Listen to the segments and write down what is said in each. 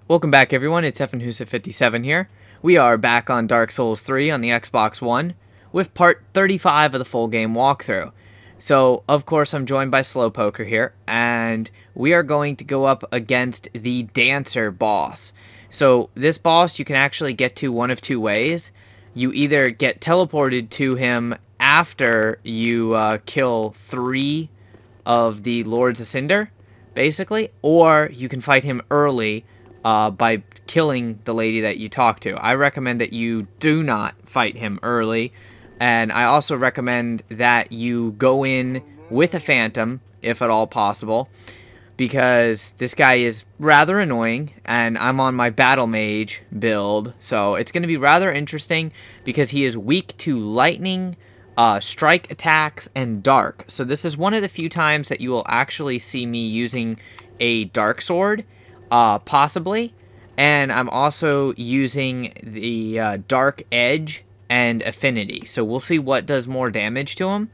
Welcome back, everyone. It's FNHusa57 here. We are back on Dark Souls 3 on the Xbox One with part 35 of the full game walkthrough. So, of course, I'm joined by Slowpoker here, and we are going to go up against the Dancer boss. So, this boss you can actually get to one of two ways. You either get teleported to him after you kill 3 of the Lords of Cinder, basically, or you can fight him early by killing the lady that you talk to. I recommend that you do not fight him early, and I also recommend that you go in with a phantom, if at all possible, because this guy is rather annoying, and I'm on my battle mage build, so it's going to be rather interesting because he is weak to lightning, strike attacks, and dark. So this is one of the few times that you will actually see me using a dark sword, possibly, and I'm also using the dark edge and affinity, so we'll see what does more damage to him.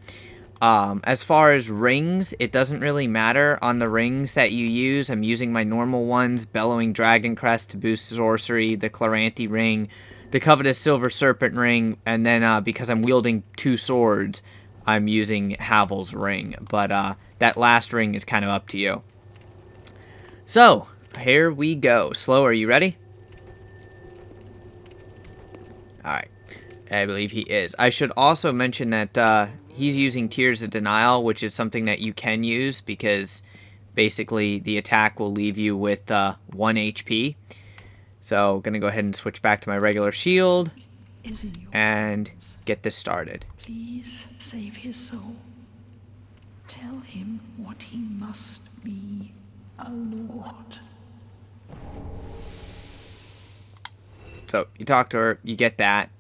As far as rings, it doesn't really matter on the rings that you use. I'm using my normal ones, Bellowing Dragon Crest to boost sorcery, the Chloranthy ring, the Covetous Silver Serpent ring, and then because I'm wielding 2 swords, I'm using Havel's ring, but that last ring is kind of up to you. So, here we go. Slow, are you ready? Alright, I believe he is. I should also mention that he's using Tears of Denial, which is something that you can use because basically the attack will leave you with 1 HP. So, gonna go ahead and switch back to my regular shield and get this started. Please save his soul. Tell him what he must be, a lord. So, you talk to her, you get that,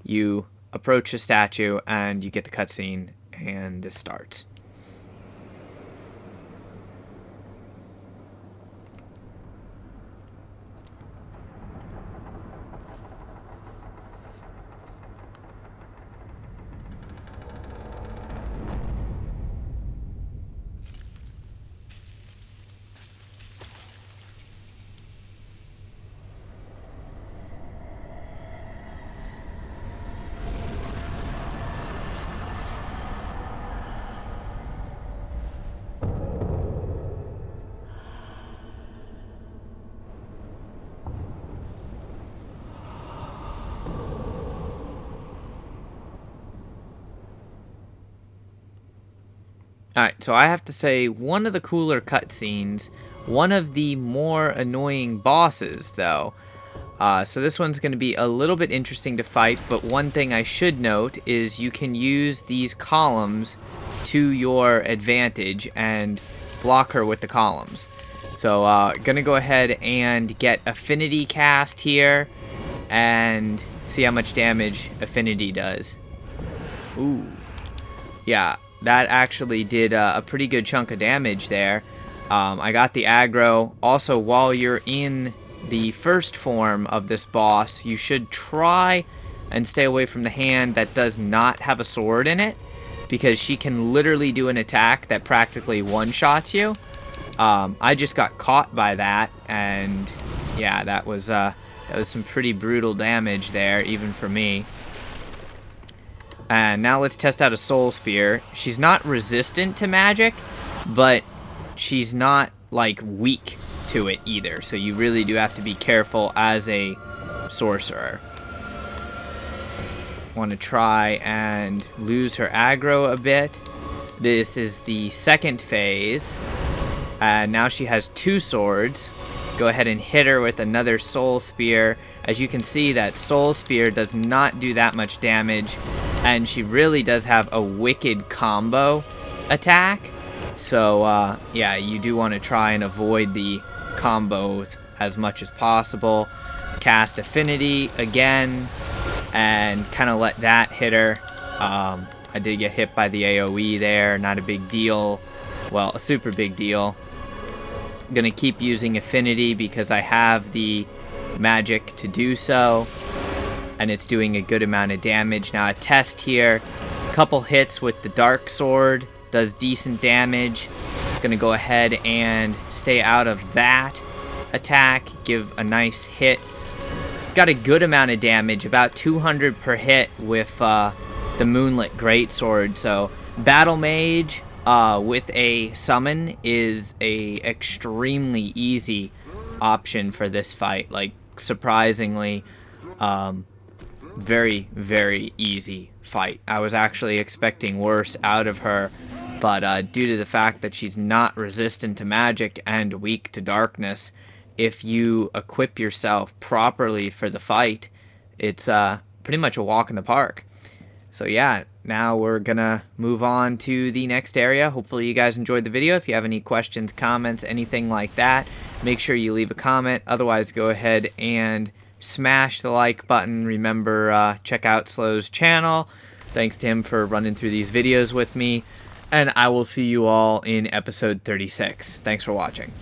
you approach the statue, and you get the cutscene, and this starts. Alright, so I have to say, one of the cooler cutscenes, one of the more annoying bosses, though. So this one's going to be a little bit interesting to fight, but one thing I should note is you can use these columns to your advantage and block her with the columns. So, gonna go ahead and get Affinity cast here, and see how much damage Affinity does. Ooh. Yeah. That actually did a pretty good chunk of damage there. I got the aggro. Also, while you're in the first form of this boss, you should try and stay away from the hand that does not have a sword in it, because she can literally do an attack that practically one-shots you. I just got caught by that, and yeah, that was some pretty brutal damage there, even for me. And now let's test out a Soul Spear. She's not resistant to magic, but she's not, like, weak to it either. So you really do have to be careful as a sorcerer. Want to try and lose her aggro a bit. This is the second phase. And now she has 2 swords. Go ahead and hit her with another Soul Spear. As you can see, that Soul Spear does not do that much damage. And she really does have a wicked combo attack. So, yeah, you do want to try and avoid the combos as much as possible. Cast Affinity again, and kind of let that hit her. I did get hit by the AoE there, not a big deal. Well, a super big deal. I'm going to keep using Affinity because I have the magic to do so. And it's doing a good amount of damage. Now a test here, a couple hits with the Dark Sword, does decent damage. Gonna go ahead and stay out of that. attack, give a nice hit. Got a good amount of damage, about 200 per hit with the Moonlit Greatsword. So Battle Mage with a summon is a extremely easy option for this fight. Like, surprisingly, very, very easy fight. I was actually expecting worse out of her, but due to the fact that she's not resistant to magic and weak to darkness, if you equip yourself properly for the fight, it's pretty much a walk in the park. So yeah, now we're gonna move on to the next area. Hopefully you guys enjoyed the video. If you have any questions, comments, anything like that, make sure you leave a comment. Otherwise, go ahead and smash the like button. Remember, check out Slow's channel. Thanks to him for running through these videos with me. And I will see you all in episode 36. Thanks for watching.